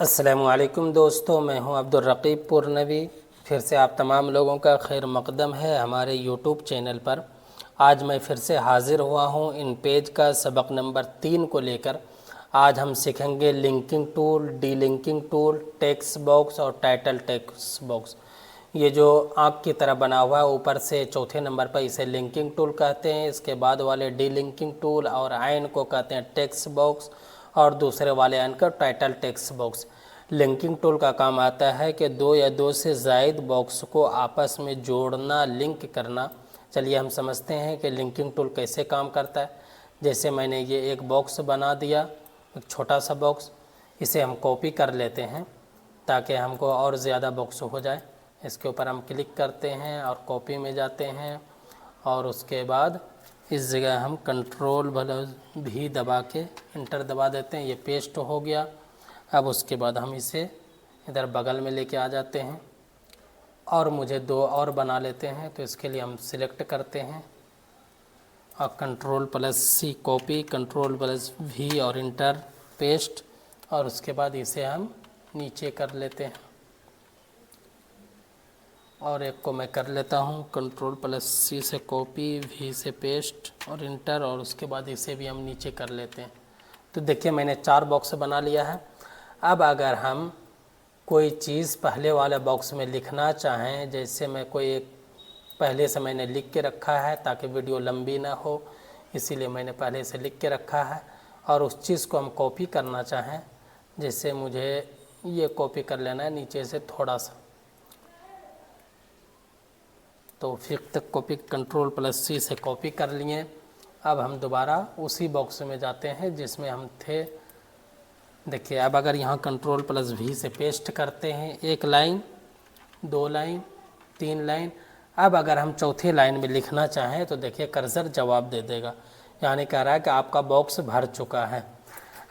अस्सलामुअलैकुम दोस्तों, मैं हूं अब्दुल रकीब पुरनवी। फिर से आप तमाम लोगों का खैर मकदम है हमारे यूट्यूब चैनल पर। आज मैं फिर से हाज़िर हुआ हूं इन पेज का सबक नंबर 3 को लेकर। आज हम सीखेंगे linking tool, D linking tool, text box और टाइटल टेक्स्ट बॉक्स। ये जो आँख की तरह बना हुआ है ऊपर से चौथे नंबर पर, इसे लिंकिंग टूल कहते हैं। इसके बाद वाले डी लिंकिंग टूल और आयन को कहते हैं टेक्स्ट बॉक्स, और दूसरे वाले आयन का title text box. Linking tool का काम आता है कि दो या दो से ज़ायद बॉक्स को आपस में जोड़ना, लिंक करना। चलिए हम समझते हैं कि लिंकिंग टूल कैसे काम करता है। जैसे मैंने ये एक बॉक्स बना दिया, एक छोटा सा बॉक्स, इसे हम कॉपी कर लेते हैं ताकि हमको और ज़्यादा बॉक्स हो जाए। इसके ऊपर हम क्लिक करते हैं और कॉपी में जाते हैं, और उसके बाद इस जगह हम कंट्रोल भी दबा के इंटर दबा देते हैं। ये पेस्ट हो गया। अब उसके बाद हम इसे इधर बगल में लेके आ जाते हैं और मुझे दो और बना लेते हैं। तो इसके लिए हम सिलेक्ट करते हैं और कंट्रोल+C कॉपी, कंट्रोल+V और इंटर पेस्ट, और उसके बाद इसे हम नीचे कर लेते हैं। और एक को मैं कर लेता हूँ कंट्रोल+C से कॉपी, V से पेस्ट और इंटर, और उसके बाद इसे भी हम नीचे कर लेते हैं। तो देखिए मैंने 4 बॉक्स बना लिया है। अब अगर हम कोई चीज़ पहले वाले बॉक्स में लिखना चाहें, जैसे मैं कोई एक पहले से मैंने लिख के रखा है ताकि वीडियो लंबी ना हो, इसीलिए मैंने पहले से लिख के रखा है, और उस चीज़ को हम कॉपी करना चाहें, जैसे मुझे ये कॉपी कर लेना है नीचे से थोड़ा सा, तो फिर तक कॉपी कंट्रोल+C से कॉपी कर लिए। अब हम दोबारा उसी बॉक्स में जाते हैं जिसमें हम थे। देखिए अब अगर यहाँ कंट्रोल+V से पेस्ट करते हैं, 1 लाइन, 2 लाइन, 3 लाइन। अब अगर हम चौथी लाइन में लिखना चाहें तो देखिए कर्सर जवाब दे देगा, यानी कह रहा है कि आपका बॉक्स भर चुका है।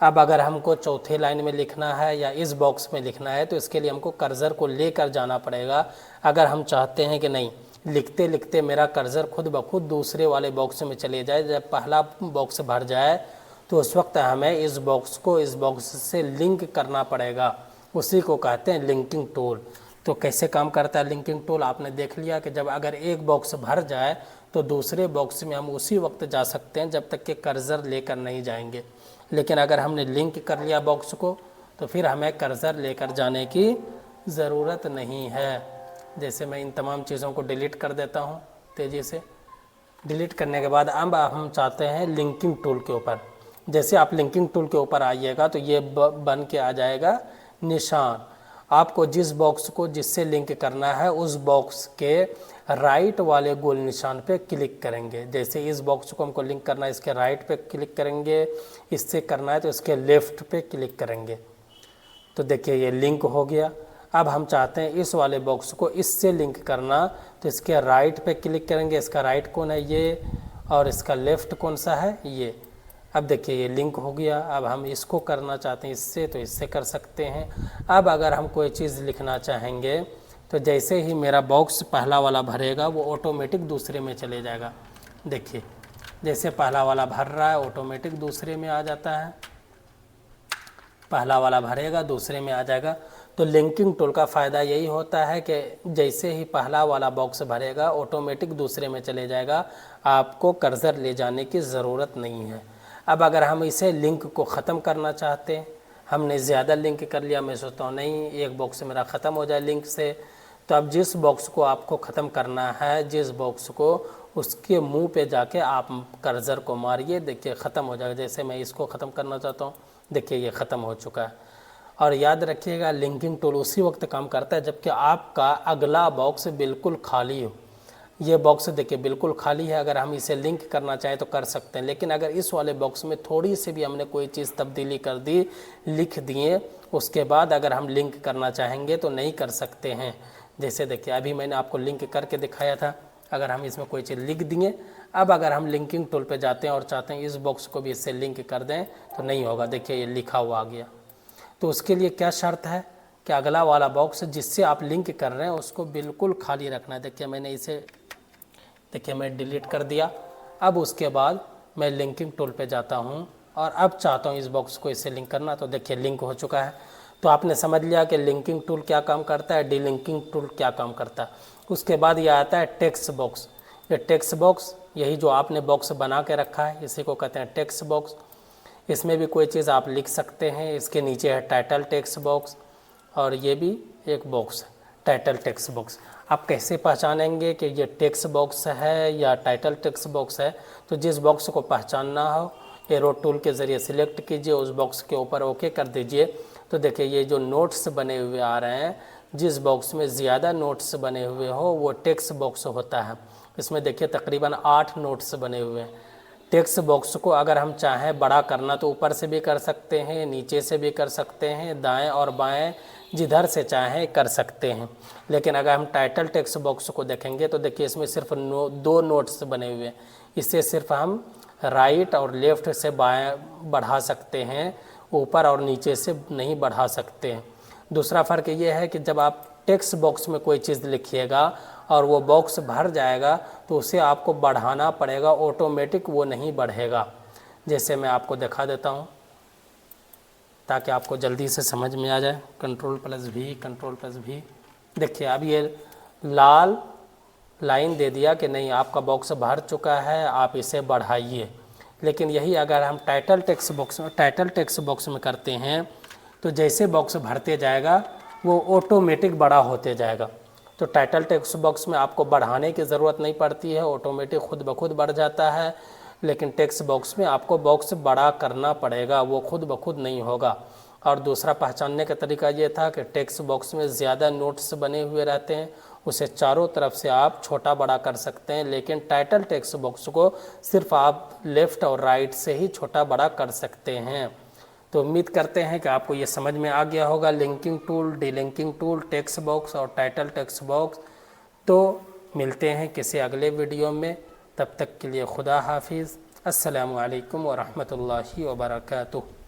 अब अगर हमको चौथे लाइन में लिखना है या इस बॉक्स में लिखना है तो इसके लिए हमको कर्सर को लेकर जाना पड़ेगा। अगर हम चाहते हैं कि नहीं, लिखते लिखते मेरा कर्सर खुद ब खुद दूसरे वाले बॉक्स में चले जाए, जब पहला बॉक्स भर जाए तो उस वक्त हमें इस बॉक्स को इस बॉक्स से लिंक करना पड़ेगा। उसी को कहते हैं लिंकिंग टूल। तो कैसे काम करता है लिंकिंग टूल, आपने देख लिया कि जब अगर एक बॉक्स भर जाए तो दूसरे बॉक्स में हम उसी वक्त जा सकते हैं जब तक कि कर्सर लेकर नहीं जाएंगे। लेकिन अगर हमने लिंक कर लिया बॉक्स को तो फिर हमें कर्सर लेकर जाने की ज़रूरत नहीं है। जैसे मैं इन तमाम चीज़ों को डिलीट कर देता हूँ तेज़ी से। डिलीट करने के बाद अब हम चाहते हैं लिंकिंग टूल के ऊपर। जैसे आप लिंकिंग टूल के ऊपर आइएगा तो ये बन के आ जाएगा निशान। आपको जिस बॉक्स को जिससे लिंक करना है उस बॉक्स के राइट वाले गोल निशान पे क्लिक करेंगे। जैसे इस बॉक्स को हमको लिंक करना है, इसके राइट पे क्लिक करेंगे, इससे करना है तो इसके लेफ़्ट पे क्लिक करेंगे। तो देखिए ये लिंक हो गया। अब हम चाहते हैं इस वाले बॉक्स को इससे लिंक करना, तो इसके राइट पे क्लिक करेंगे। इसका राइट कौन है, ये, और इसका लेफ़्ट कौन सा है, ये। अब देखिए ये लिंक हो गया। अब हम इसको करना चाहते हैं इससे, तो इससे कर सकते हैं। अब अगर हम कोई चीज़ लिखना चाहेंगे तो जैसे ही मेरा बॉक्स पहला वाला भरेगा वो ऑटोमेटिक दूसरे में चले जाएगा। देखिए जैसे पहला वाला भर रहा है ऑटोमेटिक दूसरे में आ जाता है, पहला वाला भरेगा दूसरे में आ जाएगा। तो लिंकिंग टूल का फ़ायदा यही होता है कि जैसे ही पहला वाला बॉक्स भरेगा ऑटोमेटिक दूसरे में चले जाएगा, आपको कर्सर ले जाने की ज़रूरत नहीं है। अब अगर हम इसे लिंक को ख़त्म करना चाहते हैं, हमने ज़्यादा लिंक कर लिया, मैं सोचता हूँ नहीं एक बॉक्स मेरा ख़त्म हो जाए लिंक से, तो अब जिस बॉक्स को आपको ख़त्म करना है, जिस बॉक्स को, उसके मुंह पे जाके आप कर्सर को मारिए, देखिए ख़त्म हो जाएगा। जैसे मैं इसको ख़त्म करना चाहता हूँ, देखिए ये ख़त्म हो चुका है। और याद रखिएगा लिंकिंग टूल उसी वक्त काम करता है जबकि आपका अगला बॉक्स बिल्कुल खाली हो। ये बॉक्स देखिए बिल्कुल खाली है, अगर हम इसे लिंक करना चाहें तो कर सकते हैं। लेकिन अगर इस वाले बॉक्स में थोड़ी सी भी हमने कोई चीज़ तब्दीली कर दी, लिख दिए, उसके बाद अगर हम लिंक करना चाहेंगे तो नहीं कर सकते हैं। जैसे देखिए अभी मैंने आपको लिंक करके दिखाया था, अगर हम इसमें कोई चीज़ लिख दिए, अब अगर हम लिंकिंग टूल पे जाते हैं और चाहते हैं इस बॉक्स को भी इससे लिंक कर दें तो नहीं होगा। देखिए ये लिखा हुआ आ गया। तो उसके लिए क्या शर्त है कि अगला वाला बॉक्स जिससे आप लिंक कर रहे हैं उसको बिल्कुल खाली रखना है। देखिए मैंने इसे, देखिए मैं डिलीट कर दिया। अब उसके बाद मैं लिंकिंग टूल पे जाता हूँ और अब चाहता हूँ इस बॉक्स को इससे लिंक करना, तो देखिए लिंक हो चुका है। तो आपने समझ लिया कि लिंकिंग टूल क्या काम करता है, डीलिंकिंग टूल क्या काम करता है। उसके बाद ये आता है टेक्स्ट बॉक्स। ये टेक्स्ट बॉक्स, यही जो आपने बॉक्स बना के रखा है, इसी को कहते हैं टेक्स्ट बॉक्स। इसमें भी कोई चीज़ आप लिख सकते हैं। इसके नीचे है टाइटल टेक्स्ट बॉक्स, और ये भी एक बॉक्स है टाइटल टेक्स्ट बॉक्स। आप कैसे पहचानेंगे कि ये टेक्स्ट बॉक्स है या टाइटल टेक्स्ट बॉक्स है? तो जिस बॉक्स को पहचानना हो, एरो टूल के ज़रिए सिलेक्ट कीजिए, उस बॉक्स के ऊपर ओके कर दीजिए। तो देखिए ये जो नोट्स बने हुए आ रहे हैं, जिस बॉक्स में ज़्यादा नोट्स बने हुए हो वो टेक्स्ट बॉक्स होता है। इसमें देखिए तकरीबन 8 नोट्स बने हुए हैं। टेक्स्ट बॉक्स को अगर हम चाहें बड़ा करना तो ऊपर से भी कर सकते हैं, नीचे से भी कर सकते हैं, दाएं और बाएं जिधर से चाहें कर सकते हैं। लेकिन अगर हम टाइटल टेक्स्ट बॉक्स को देखेंगे तो देखिए इसमें सिर्फ 2 नोट्स बने हुए हैं। इससे सिर्फ हम राइट और लेफ़्ट से बाएं बढ़ा सकते हैं, ऊपर और नीचे से नहीं बढ़ा सकते हैं। दूसरा फ़र्क ये है कि जब आप टेक्स्ट बॉक्स में कोई चीज़ लिखिएगा और वो बॉक्स भर जाएगा तो उसे आपको बढ़ाना पड़ेगा, ऑटोमेटिक वो नहीं बढ़ेगा। जैसे मैं आपको दिखा देता हूँ ताकि आपको जल्दी से समझ में आ जाए। कंट्रोल+V, कंट्रोल+V। देखिए अब ये लाल लाइन दे दिया कि नहीं आपका बॉक्स भर चुका है, आप इसे बढ़ाइए। लेकिन यही अगर हम टाइटल टेक्स्ट बॉक्स में करते हैं तो जैसे बॉक्स भरते जाएगा वो ऑटोमेटिक बड़ा होते जाएगा। तो टाइटल टेक्स्ट बॉक्स में आपको बढ़ाने की ज़रूरत नहीं पड़ती है, ऑटोमेटिक खुद ब खुद बढ़ जाता है। लेकिन टेक्स्ट बॉक्स में आपको बॉक्स बड़ा करना पड़ेगा, वो खुद ब खुद नहीं होगा। और दूसरा पहचानने का तरीका ये था कि टेक्स्ट बॉक्स में ज़्यादा नोट्स बने हुए रहते हैं, उसे चारों तरफ से आप छोटा बड़ा कर सकते हैं। लेकिन टाइटल टेक्स्ट बॉक्स को सिर्फ आप लेफ़्ट और राइट से ही छोटा बड़ा कर सकते हैं। तो उम्मीद करते हैं कि आपको ये समझ में आ गया होगा linking tool, delinking tool, text box और टाइटल टेक्स्ट बॉक्स। तो मिलते हैं किसी अगले वीडियो में, तब तक के लिए खुदा हाफिज़। अस्सलामु अलैकुम व रहमतुल्लाहि व बरकातुहू।